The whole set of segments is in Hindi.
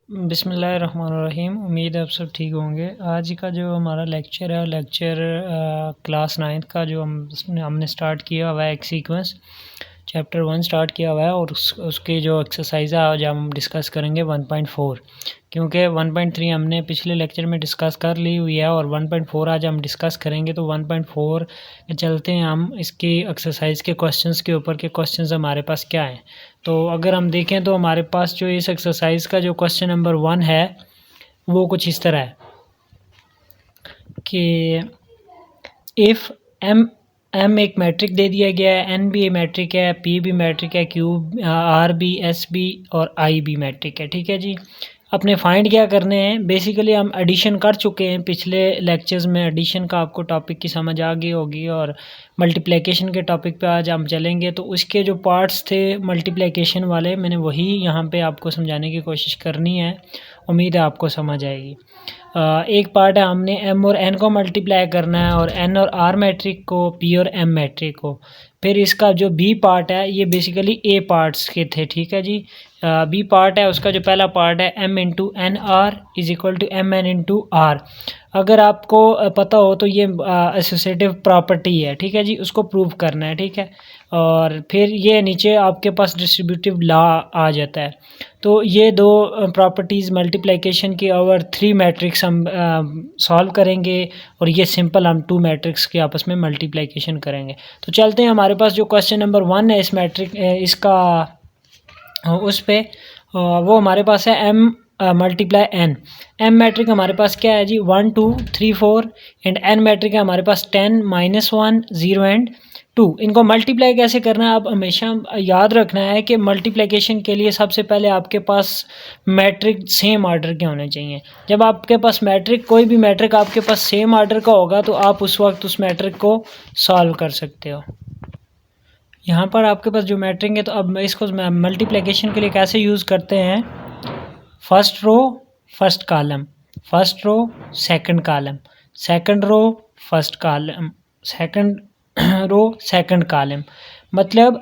बिस्मिल्लाहिर्रहमानिर्रहीम। उम्मीद है आप सब ठीक होंगे। आज का जो हमारा लेक्चर है क्लास 9th का जो हमने स्टार्ट किया हुआ है एक सीक्वेंस चैप्टर 1 स्टार्ट किया हुआ है और उसकी जो एक्सरसाइज है आज हम डिस्कस करेंगे 1.4, क्योंकि 1.3 हमने पिछले लेक्चर में डिस्कस कर ली हुई है और 1.4 आज हम डिस्कस करेंगे। तो 1.4 के चलते हैं हम इसकी एक्सरसाइज के क्वेश्चंस के ऊपर के क्वेश्चंस हमारे पास क्या हैं। तो अगर हम देखें तो हमारे पास जो इस एक्सरसाइज का जो क्वेश्चन नंबर 1 है वो कुछ इस तरह है कि इफ़ एम एक मैट्रिक दे दिया गया है, एन भी मैट्रिक है, पी भी मैट्रिक है, क्यू आर भी, एस भी और आई भी मैट्रिक है। ठीक है जी, अपने फाइंड क्या करने हैं। बेसिकली हम एडिशन कर चुके हैं पिछले लेक्चर्स में। एडिशन का आपको टॉपिक की समझ आ गई होगी और मल्टीप्लिकेशन के टॉपिक पे आज हम चलेंगे। तो उसके जो पार्ट्स थे मल्टीप्लिकेशन वाले, मैंने वही यहाँ पे आपको समझाने की कोशिश करनी है। उम्मीद है आपको समझ आएगी। एक पार्ट है हमने एम और एन को मल्टीप्लाई करना है और एन और आर मैट्रिक को, पी और एम मैट्रिक को। फिर इसका जो बी पार्ट है ये बेसिकली ए पार्ट्स के थे। ठीक है जी, बी पार्ट है उसका जो पहला पार्ट है M into N R is equal to M N into R. अगर आपको पता हो तो ये एसोसिएटिव प्रॉपर्टी है। ठीक है जी, उसको प्रूव करना है। ठीक है, और फिर ये नीचे आपके पास डिस्ट्रीब्यूटिव लॉ आ जाता है। तो ये दो प्रॉपर्टीज़ मल्टीप्लिकेशन की ओवर 3 मैट्रिक्स हम सॉल्व करेंगे और ये सिंपल हम 2 मैट्रिक्स के आपस में मल्टीप्लिकेशन करेंगे। तो चलते हैं, हमारे पास जो क्वेश्चन नंबर 1 है इस मैट्रिक इसका उस पे वो हमारे पास है M multiply N. M matrix हमारे पास क्या है जी, 1 2 3 4 एंड एन मैट्रिक है हमारे पास 10 -1 0 एंड 2। इनको मल्टीप्लाई कैसे करना है, आप हमेशा याद रखना है कि मल्टीप्लिकेशन के लिए सबसे पहले आपके पास मैट्रिक सेम आर्डर के होने चाहिए। जब आपके पास मैट्रिक कोई भी मैट्रिक आपके पास सेम आर्डर का होगा तो आप उस वक्त उस मैट्रिक को सॉल्व कर सकते हो। यहाँ पर आपके पास जो मैट्रिक है, तो अब इसको मल्टीप्लिकेशन के लिए कैसे यूज़ करते हैं। First row first column, first row second column, second row first column, second row second column. मतलब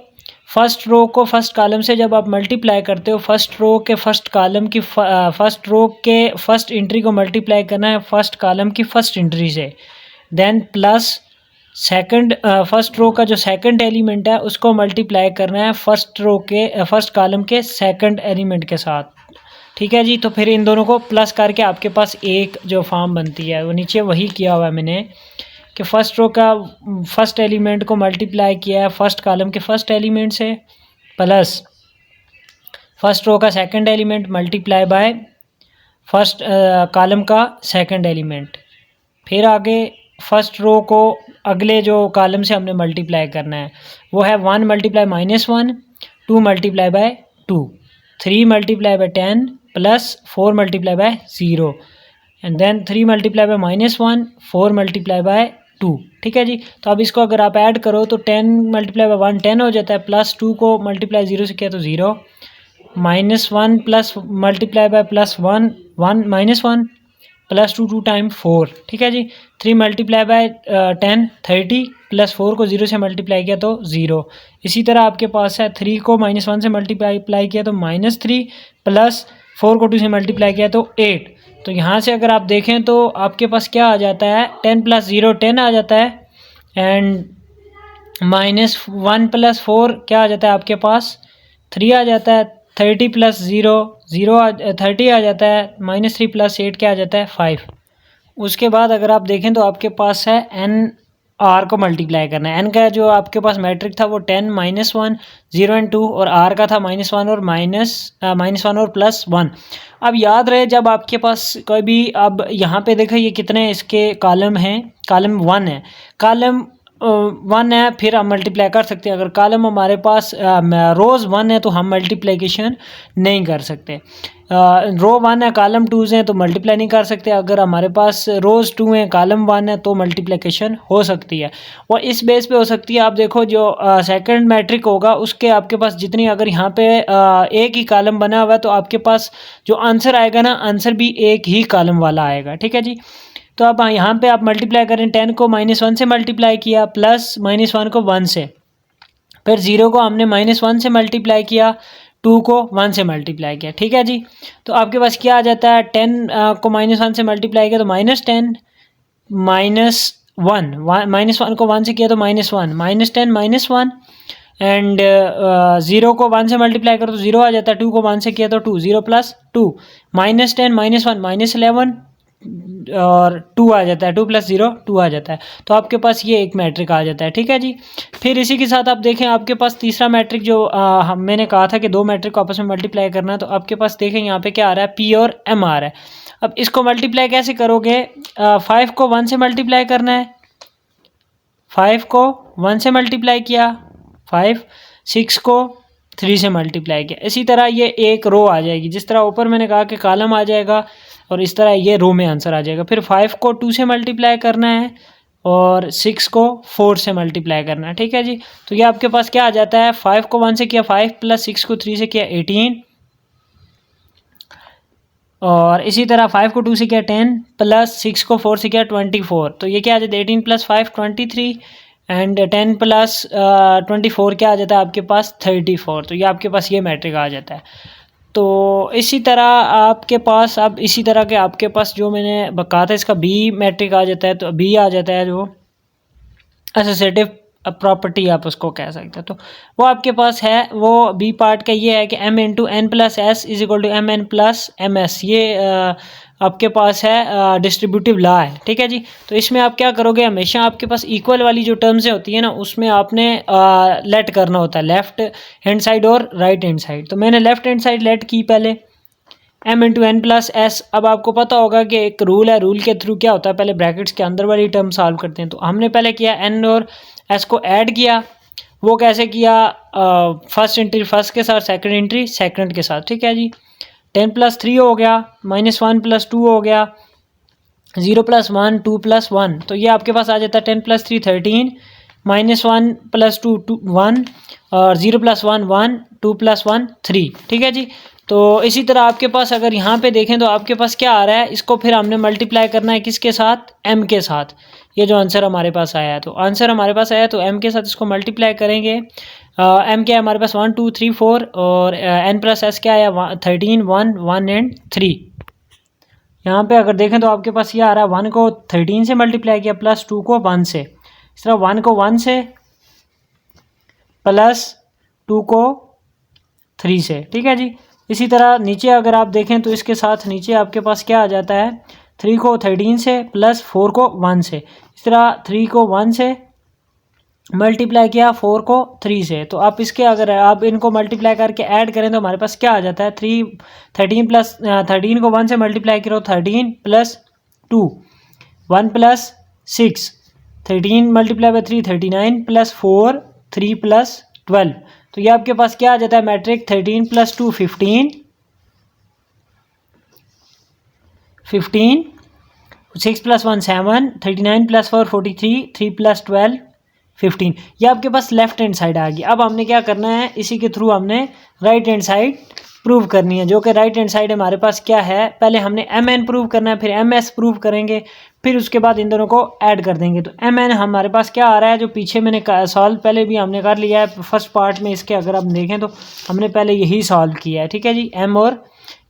फर्स्ट रो को फर्स्ट कॉलम से जब आप मल्टीप्लाई करते हो, फर्स्ट रो के फर्स्ट कॉलम की फर्स्ट रो के फर्स्ट एंट्री को मल्टीप्लाई करना है फर्स्ट कॉलम की फर्स्ट एंट्री से, then plus second first row का जो सेकंड एलिमेंट है उसको मल्टीप्लाई करना है फर्स्ट रो के फर्स्ट कॉलम के सेकंड एलिमेंट के साथ। ठीक है जी, तो फिर इन दोनों को प्लस करके आपके पास एक जो फॉर्म बनती है वो नीचे वही किया हुआ है मैंने कि फर्स्ट रो का फर्स्ट एलिमेंट को मल्टीप्लाई किया है फर्स्ट कॉलम के फर्स्ट एलिमेंट से, प्लस फर्स्ट रो का second element multiply by first column का सेकंड एलिमेंट। फिर आगे फर्स्ट रो को अगले जो कॉलम से हमने मल्टीप्लाई करना है वो है 1 multiply -1, 2 multiply by 2, 3 multiply by 10 plus 4 multiply by 0 and then 3 multiply by -1, 4 multiply by 2। ठीक है जी, तो अब इसको अगर आप ऐड करो तो 10 मल्टीप्लाई बाय 1 10 हो जाता है, प्लस 2 को मल्टीप्लाई 0 से किया तो 0, -1 plus multiply by +1 1 -1 plus 2 2 time 4। ठीक है जी, 3 मल्टीप्लाई बाय 10 30 प्लस 4 को 0 से मल्टीप्लाई किया तो 0। इसी तरह आपके पास है 3 को -1 से मल्टीप्लाई किया तो -3 प्लस 4 को 2 से मल्टीप्लाई किया तो 8। तो यहाँ से अगर आप देखें तो आपके पास क्या आ जाता है, 10 + 0 10 आ जाता है एंड -1 + 4 क्या आ जाता है आपके पास 3 आ जाता है, 30 + 0 0 30 आ जाता है, -3 + 8 क्या आ जाता है 5। उसके बाद अगर आप देखें तो आपके पास है एन आर को मल्टीप्लाई करना है। एन का जो आपके पास मैट्रिक था वो 10 -1 0 एंड 2 और आर का था -1 और -1 और +1। अब याद रहे जब आपके पास कोई भी, अब यहाँ पे देखो ये कितने इसके कॉलम हैं, कॉलम 1 है, कॉलम 1 है, फिर हम मल्टीप्लाई कर सकते हैं। अगर कॉलम हमारे पास रोज़ 1 है तो हम मल्टीप्लिकेशन नहीं कर सकते। रो 1 है कॉलम 2 हैं तो मल्टीप्लाई नहीं कर सकते। अगर हमारे पास रोज़ 2 हैं कॉलम 1 है तो मल्टीप्लिकेशन हो सकती है। और इस बेस पे हो सकती है, आप देखो जो सेकंड मैट्रिक होगा उसके आपके पास जितनी, अगर यहाँ पे एक ही कॉलम बना हुआ है तो आपके पास जो आंसर आएगा ना, आंसर भी एक ही कॉलम वाला आएगा। ठीक है जी, तो अब यहाँ पे आप मल्टीप्लाई करें, 10 को -1 से मल्टीप्लाई किया प्लस -1 को 1 से, फिर 0 को हमने -1 से मल्टीप्लाई किया, 2 को 1 से मल्टीप्लाई किया, ठीक है जी। तो आपके पास क्या आ जाता है, 10 को -1 से मल्टीप्लाई किया तो -10 -1, -1 को 1 से किया तो -1, -10 -1 एंड 0 को 1 से मल्टीप्लाई करो तो 0 आ जाता है, 2 को 1 से किया तो 2, 0 + 2, -10 -1 -11 और 2 आ जाता है, 2 + 0 2 आ जाता है। तो आपके पास ये एक मैट्रिक आ जाता है, ठीक है जी। फिर इसी के साथ आप देखें आपके पास तीसरा मैट्रिक जो मैंने कहा था कि दो मैट्रिक को आपस में मल्टीप्लाई करना है, तो आपके पास देखें यहाँ पे क्या आ रहा है, P और M आ रहा है। अब इसको मल्टीप्लाई कैसे करोगे, 5 को 1 से मल्टीप्लाई करना है, 5 को 1 से मल्टीप्लाई किया, 5, 6 को 3 से मल्टीप्लाई किया। इसी तरह ये एक रो आ जाएगी, जिस तरह ऊपर मैंने कहा कि कॉलम आ जाएगा और इस तरह ये रो में आंसर आ जाएगा। फिर 5 को 2 से मल्टीप्लाई करना है और 6 को 4 से मल्टीप्लाई करना है, ठीक है जी। तो ये आपके पास क्या आ जाता है, 5 को 1 से किया 5 + 6 को 3 से किया 18 और इसी तरह 5 को 2 से किया 10 + 6 को 4 से किया 24। तो ये क्या आ जाता है, 18 + 5 23 एंड 10 + 24 क्या आ जाता है आपके पास 34। तो ये आपके पास ये मैट्रिक आ जाता है। तो इसी तरह आपके पास अब इसी तरह के आपके पास जो मैंने कहा था इसका बी मैट्रिक आ जाता है, तो बी आ जाता है जो एसोसिएटिव प्रॉपर्टी आप उसको कह सकते हैं। तो वो आपके पास है, वो बी पार्ट का ये है कि m × n + s = mn + ms, ये आपके पास है डिस्ट्रीब्यूटिव लॉ है, ठीक है जी। तो इसमें आप क्या करोगे, हमेशा आपके पास इक्वल वाली जो टर्म्स होती है ना उसमें आपने लेट करना होता है, लेफ्ट हैंड साइड और राइट हैंड साइड। तो मैंने लेफ्ट हैंड साइड लेट की पहले m × n + s। अब आपको पता होगा कि एक रूल है, रूल के थ्रू क्या होता है, पहले ब्रैकेट्स के अंदर वाली टर्म सॉल्व करते हैं। तो हमने पहले किया n और s को ऐड किया, वो कैसे किया, फर्स्ट एंट्री फर्स्ट के साथ, सेकंड एंट्री सेकंड के साथ, ठीक है जी। 10 + 3 हो गया, -1 + 2 हो गया, 0 + 1 2 + 1। तो ये आपके पास आ जाता है 10 + 3 13, -1 + 2 2 1 और 0 + 1 1 2 + 1 3, ठीक है जी। तो इसी तरह आपके पास अगर यहाँ पे देखें तो आपके पास क्या आ रहा है, इसको फिर हमने मल्टीप्लाई करना है किसके साथ, m के साथ। ये जो आंसर हमारे पास आया है, तो आंसर हमारे पास आया तो m के साथ इसको मल्टीप्लाई करेंगे। m क्या है हमारे पास 1 2 3 4 और n + s क्या आया 13 1 1 एंड 3। यहाँ पे अगर देखें तो आपके पास ये आ रहा है 1 को 13 से मल्टीप्लाई किया प्लस 2 को 1 से, इस तरह 1 को 1 से प्लस 2 को 3 से, ठीक है जी। इसी तरह नीचे अगर आप देखें तो इसके साथ नीचे आपके पास क्या आ जाता है, 3 को 13 से प्लस 4 को 1 से, इस तरह 3 को 1 से मल्टीप्लाई किया 4 को 3 से। तो आप इसके अगर आप इनको मल्टीप्लाई करके ऐड करें तो हमारे पास क्या आ जाता है, 13 को 1 से मल्टीप्लाई करो 13 + 2 1 + 6 13 × 3 39 + 4 3 + 12। तो ये आपके पास क्या आ जाता है मैट्रिक 13 + 2 15 15 6 + 1 7 39 + 4 43 3 + 12 15। ये आपके पास लेफ्ट हैंड साइड आ गई। अब हमने क्या करना है, इसी के थ्रू हमने राइट हैंड साइड प्रूव करनी है, जो कि राइट हैंड साइड हमारे पास क्या है, पहले हमने mn प्रूव करना है, फिर ms प्रूव करेंगे, फिर उसके बाद इन दोनों को ऐड कर देंगे। तो mn हमारे पास क्या आ रहा है, जो पीछे मैंने सॉल्व पहले भी हमने कर लिया है फर्स्ट पार्ट में, इसके अगर आप देखें तो हमने पहले यही सॉल्व किया है, ठीक है जी, m और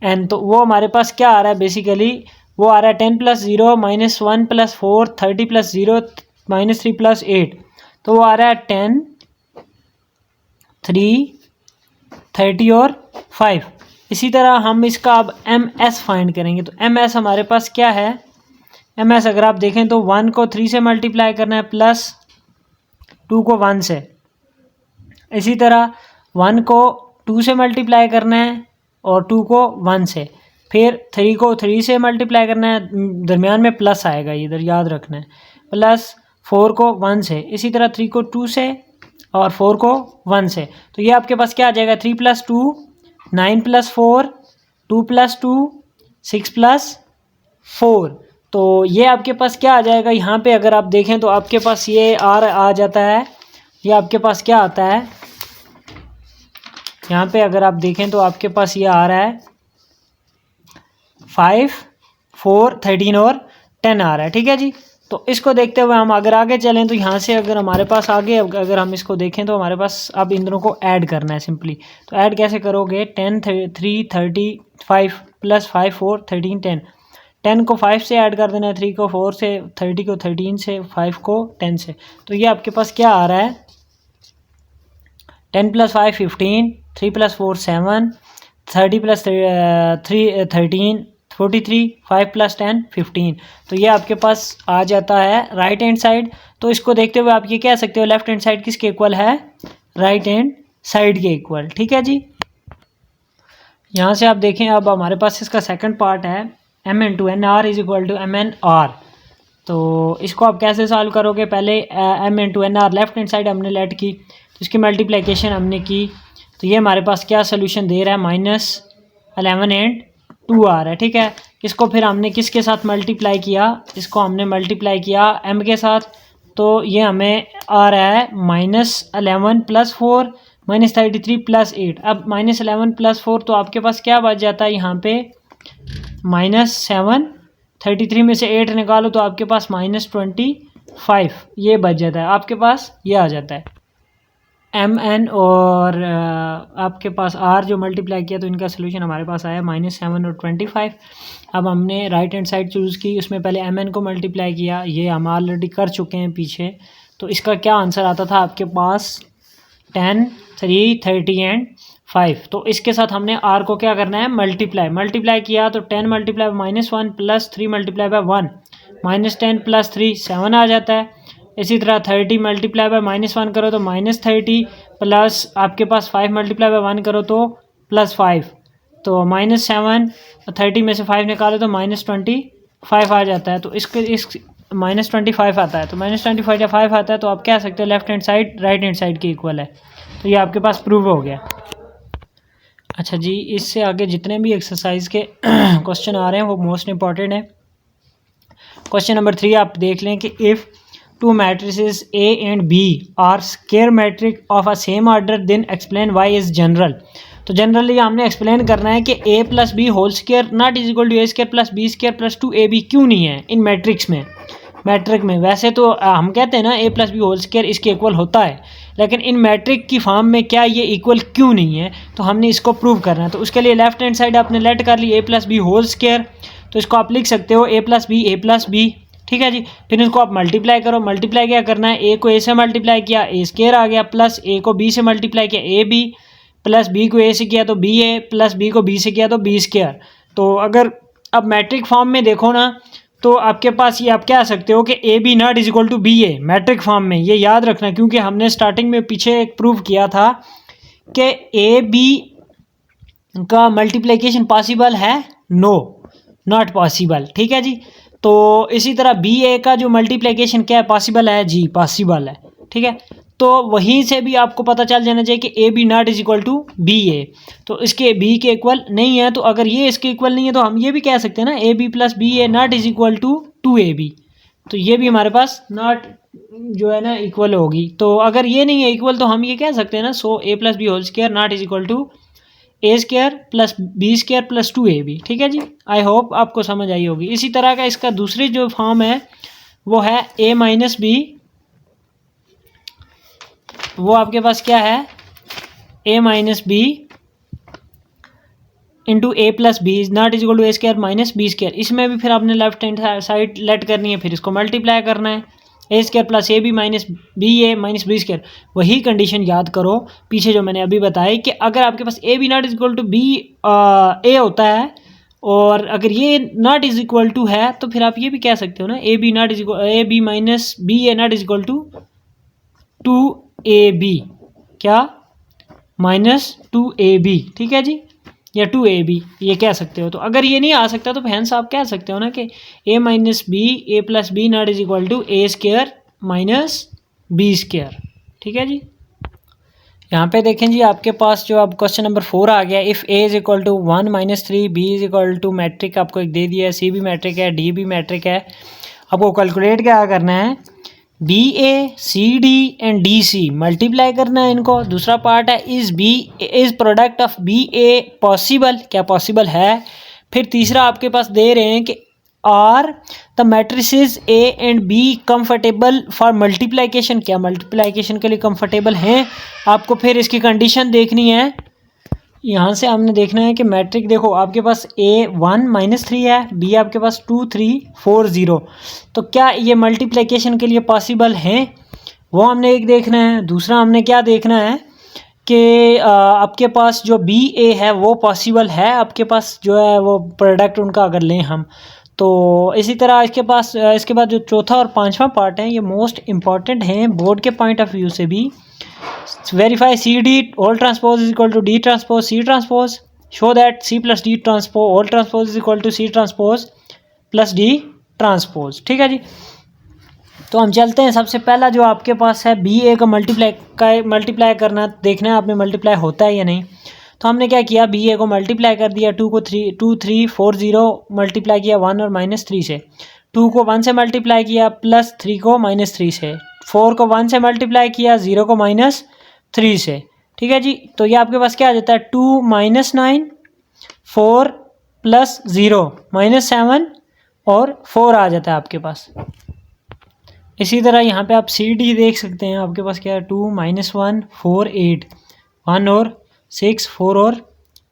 n। तो वो हमारे पास क्या आ रहा है, बेसिकली वो आ रहा है 10 + 0 -1 + 4 30 + 0 -3 + 8। तो वो आ रहा है 10 3 30 और 5। इसी तरह हम इसका अब ms फाइंड करेंगे। तो ms हमारे पास क्या है, ms अगर आप देखें तो 1 को 3 से मल्टीप्लाई करना है प्लस 2 को 1 से, इसी तरह 1 को 2 से मल्टीप्लाई करना है और 2 को 1 से, फिर 3 को 3 से मल्टीप्लाई करना है, दरमियान में प्लस आएगा इधर याद रखना है, प्लस 4 को 1 से, इसी तरह 3 को 2 से और 4 को 1 से। तो ये आपके पास क्या आ जाएगा 3 + 2 9 + 4 2 + 2 6 + 4। तो ये आपके पास क्या आ जाएगा, यहाँ पे अगर आप देखें तो आपके पास ये आ जाता है, ये आपके पास क्या आता है, यहाँ पे अगर आप देखें तो आपके पास ये आ रहा है 5 4 13 और 10 आ रहा है, ठीक है जी। तो इसको देखते हुए हम अगर आगे चलें तो यहाँ से अगर हमारे पास आगे अगर हम इसको देखें तो हमारे पास अब इन दोनों को ऐड करना है सिंपली। तो ऐड कैसे करोगे, 10 3 35 प्लस 5 4 13 10, 10 को 5 से ऐड कर देना है, 3 को 4 से, 30 को 13 से, 5 को 10 से। तो ये आपके पास क्या आ रहा है, 10 प्लस 5 15, 3 प्लस 4 7, 30 प्लस 3 13 43, 5 प्लस 10 15। तो ये आपके पास आ जाता है राइट हैंड साइड। तो इसको देखते हुए आप ये कह सकते हो लेफ्ट हैंड साइड किसके इक्वल है, राइट हैंड साइड के इक्वल। ठीक है जी। यहाँ से आप देखें अब हमारे पास इसका सेकंड पार्ट है m/n/r is equal to mn/r। तो इसको आप कैसे सॉल्व करोगे, पहले m/n/r लेफ्ट हैंड साइड हमने लेट की, तो इसकी मल्टीप्लिकेशन हमने की, तो ये हमारे पास क्या सोल्यूशन दे रहा है, -11 एंड 2 आ रहा है। ठीक है, इसको फिर हमने किसके साथ मल्टीप्लाई किया, इसको हमने मल्टीप्लाई किया m के साथ, तो ये हमें आ रहा है -11 प्लस 4 -33 प्लस 8। अब -11 प्लस 4 तो आपके पास क्या बच जाता है यहाँ पे, -7, 33 में से 8 निकालो तो आपके पास -25 ये बच जाता है, आपके पास ये आ जाता है mn और आपके पास r जो मल्टीप्लाई किया तो इनका सोल्यूशन हमारे पास आया -7 और 25। अब हमने राइट हैंड साइड चूज़ की, उसमें पहले mn को मल्टीप्लाई किया, ये हम ऑलरेडी कर चुके हैं पीछे। तो इसका क्या आंसर आता था आपके पास 10 3 30 एंड 5। तो इसके साथ हमने r को क्या करना है, मल्टीप्लाई किया, तो 10 multiply by -1 plus 3 multiply by 1, -10 plus 3 7 आ जाता है। इसी तरह 30 मल्टीप्लाई बाय -1 करो तो -30 प्लस आपके पास 5 मल्टीप्लाई बाय 1 करो तो +5, तो -7, 30 में से 5 निकालो तो -25 आ जाता है। तो इसके इस -25 आता है, तो -25 या 5 आता है, तो आप कह सकते हो left hand side right hand side के इक्वल है। तो ये आपके पास प्रूव हो गया। अच्छा जी, इससे आगे जितने भी एक्सरसाइज के क्वेश्चन आ रहे हैं वो मोस्ट इंपॉर्टेंट है। क्वेश्चन नंबर 3 आप देख लें कि if two matrices A and B are square matrix of a same order then explain why is general। तो जनरली हमने एक्सप्लेन करना है कि a plus B whole square not is equal to A square plus B square plus 2ab क्यों नहीं है इन मैट्रिक्स में। मैट्रिक में वैसे तो हम कहते हैं ना a plus B whole square इसके इक्वल होता है, लेकिन इन मैट्रिक की फॉर्म में क्या ये इक्वल क्यों नहीं है, तो हमने इसको प्रूव करना है। तो उसके लिए लेफ्ट हैंड साइड आपने लेट कर ली a plus B whole square, तो इसको आप लिख सकते हो a प्लस बी। ठीक है जी, फिर इसको आप मल्टीप्लाई करो, मल्टीप्लाई क्या करना है, ए को ए से मल्टीप्लाई किया ए स्क्वायर आ गया, प्लस ए को बी से मल्टीप्लाई किया ए बी, प्लस बी को ए से किया तो बी ए, प्लस बी को बी से किया तो बी स्क्वायर। तो अगर अब मैट्रिक फॉर्म में देखो ना तो आपके पास ये आप कह सकते हो कि A B not is equal to B A matrix form में, ये याद रखना, क्योंकि हमने स्टार्टिंग में पीछे एक प्रूव किया था कि ए बी का मल्टीप्लिकेशन पॉसिबल है, नो नॉट पॉसिबल। ठीक है जी, तो इसी तरह बी ए का जो मल्टीप्लिकेशन क्या है, पॉसिबल है जी, पॉसिबल है। ठीक है, तो वहीं से भी आपको पता चल जाना चाहिए कि A B not is equal to B A, तो इसके बी के इक्वल नहीं है। तो अगर ये इसके इक्वल नहीं है तो हम ये भी कह सकते हैं ना A B plus B A not is equal to A B, तो ये भी हमारे पास नॉट जो है ना इक्वल होगी। तो अगर ये नहीं है इक्वल तो हम ये कह सकते हैं ना, so A plus B whole square not is equal to A square plus B square plus 2ab। ठीक है जी, आई होप आपको समझ आई होगी। इसी तरह का इसका दूसरी जो फॉर्म है वो है a माइनस बी, वो आपके पास क्या है, a minus B into A plus B is not is equal to A square minus B square. इसमें भी फिर आपने लेफ्ट हैंड साइड लेट करनी है, फिर इसको मल्टीप्लाई करना है, A square plus A B minus B A minus B square. वही कंडीशन याद करो पीछे जो मैंने अभी बताई कि अगर आपके पास A B not is equal to B A होता है और अगर ये नॉट इज इक्वल टू है तो फिर आप ये भी कह सकते हो ना A B not is equal A B minus B A not is equal to A B क्या -2ab। ठीक है जी, या 2ab ये कह सकते हो। तो अगर ये नहीं आ सकता तो हैंस आप कह सकते हो ना कि a minus B A plus B not is equal to A square minus B square. ठीक है जी, यहाँ पे देखें जी आपके पास जो अब क्वेश्चन नंबर 4 आ गया, if a is equal to 1 - 3 b is equal to matrix आपको एक दे दिया है, c भी मैट्रिक है डी भी मैट्रिक है। आपको कैलकुलेट क्या करना है, B A C D and D C multiply करना है इनको। दूसरा पार्ट है is B is product of B A possible, क्या पॉसिबल है। फिर तीसरा आपके पास दे रहे हैं कि are the matrices A and B comfortable for multiplication, क्या मल्टीप्लाइकेशन के लिए कंफर्टेबल हैं? आपको फिर इसकी कंडीशन देखनी है। यहाँ से हमने देखना है कि मैट्रिक देखो आपके पास ए 1-3 है, बी आपके पास 2-3-4-0, तो क्या ये मल्टीप्लिकेशन के लिए पॉसिबल हैं, वो हमने एक देखना है। दूसरा हमने क्या देखना है कि आपके पास जो बी ए है वो पॉसिबल है, आपके पास जो है वो प्रोडक्ट उनका अगर लें हम तो। इसी तरह इसके बाद जो चौथा और पांचवा पार्ट है ये मोस्ट इम्पॉर्टेंट हैं बोर्ड के पॉइंट ऑफ व्यू से भी। Verify CD all transpose is equal to D transpose C transpose. Show that C plus D transpose all transpose is equal to C transpose plus D transpose। ठीक है जी, तो हम चलते हैं। सबसे पहला जो आपके पास है बी ए का मल्टीप्लाई करना, देखना है आपने मल्टीप्लाई होता है या नहीं। तो हमने क्या किया, बी ए को मल्टीप्लाई कर दिया, 2-3-4-0 मल्टीप्लाई किया 1 और -3 से, 2 को 1 से मल्टीप्लाई किया +3 को -3 से, 4 को 1 से मल्टीप्लाई किया, 0 को -3 से। ठीक है जी, तो ये आपके पास क्या आ जाता है 2 -9 4 + 0 -7 और 4 आ जाता है आपके पास। इसी तरह यहाँ पे आप सी डी देख सकते हैं, आपके पास क्या है 2 -1 4 8 1 और 6 4 और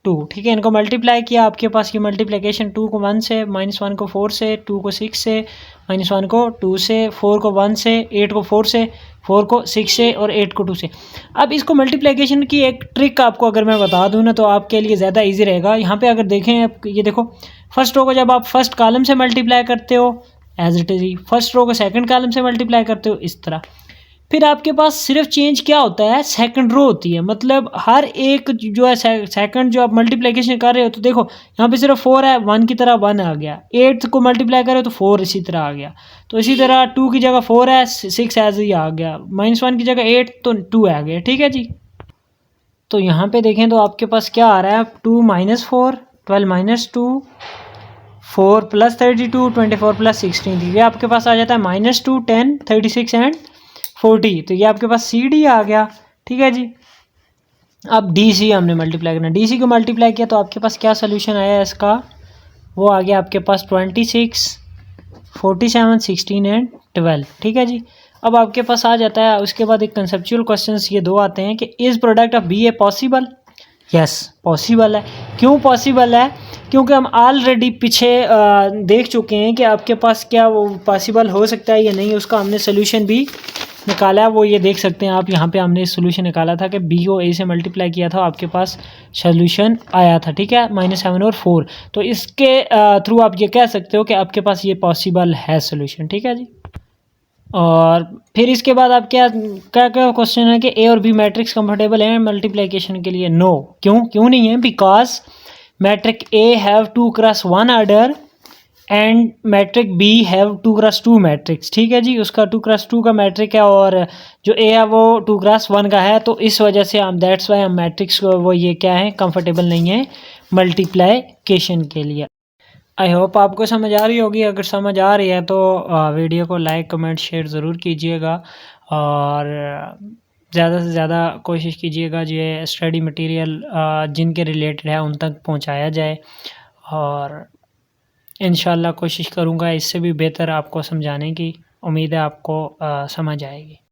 2। ठीक है, इनको मल्टीप्लाई किया, आपके पास ये मल्टीप्लिकेशन 2 को 1 से, -1 को 4 से, 2 को 6 से, -1 को 2 से, 4 को 1 से, 8 को 4 से, 4 को 6 से और 8 को 2 से। अब इसको मल्टीप्लिकेशन की एक ट्रिक आपको अगर मैं बता दूं ना तो आपके लिए ज़्यादा इजी रहेगा। यहाँ पे अगर देखें आप, ये देखो फर्स्ट रो को जब आप फर्स्ट कॉलम से मल्टीप्लाई करते हो एज इट इज़ ही, फर्स्ट रो को सेकंड कॉलम से मल्टीप्लाई करते हो इस तरह, फिर आपके पास सिर्फ चेंज क्या होता है, सेकंड रो होती है। मतलब हर एक जो है सेकंड जो आप मल्टीप्लिकेशन कर रहे हो, तो देखो यहाँ पे सिर्फ 4 है, 1 की तरह 1 आ गया, 8 को मल्टीप्लाई करो तो 4 इसी तरह आ गया, तो इसी तरह 2 की जगह 4 है, 6 एज ही आ गया, -1 की जगह 8 तो 2 आ गया। ठीक है जी, तो यहाँ पे देखें तो आपके पास क्या आ रहा है 2 - 4 12 - 2 4 + 32 24 + 16, ये आपके पास आ जाता है -2 10 36 एंड 40। तो ये आपके पास सी डी आ गया। ठीक है जी, अब डी सी हमने मल्टीप्लाई करना, डी सी को मल्टीप्लाई किया तो आपके पास क्या सोल्यूशन आया इसका, वो आ गया आपके पास 26 47 16 एंड 12। ठीक है जी, अब आपके पास आ जाता है उसके बाद एक कंसेप्चुअल क्वेश्चंस ये दो आते हैं कि is product of B A possible. Yes possible है। क्यों पॉसिबल है, क्योंकि हम ऑलरेडी पीछे देख चुके हैं कि आपके पास क्या वो पॉसिबल हो सकता है या नहीं, उसका हमने सोल्यूशन भी निकाला है। वो ये देख सकते हैं आप, यहाँ पे हमने सोल्यूशन निकाला था कि बी को ए से मल्टीप्लाई किया था, आपके पास सोल्यूशन आया था। ठीक है, -7 और 4, तो इसके थ्रू आप ये कह सकते हो कि आपके पास ये पॉसिबल है सोल्यूशन। ठीक है जी, और फिर इसके बाद आप क्या क्या क्या क्वेश्चन है कि ए और बी मैट्रिक्स कंफर्टेबल है मल्टीप्लिकेशन के लिए। नो, क्यों नहीं है, because matrix A have 2x1 order and matrix B have 2x2 matrix. ठीक है जी, उसका 2x2 का मैट्रिक है और जो ए है वो 2x1 का है, तो इस वजह से हम दैट्स वाई हम मैट्रिक्स वो ये क्या है कंफर्टेबल नहीं है मल्टीप्लिकेशन के लिए। आई होप आपको समझ आ रही होगी, अगर समझ आ रही है तो वीडियो को लाइक कमेंट शेयर ज़रूर कीजिएगा और ज़्यादा से ज़्यादा कोशिश कीजिएगा ये स्टडी मटेरियल जिनके रिलेटेड है उन तक पहुंचाया जाए, और इंशाल्लाह कोशिश करूंगा इससे भी बेहतर आपको समझाने की। उम्मीद है आपको समझ आएगी।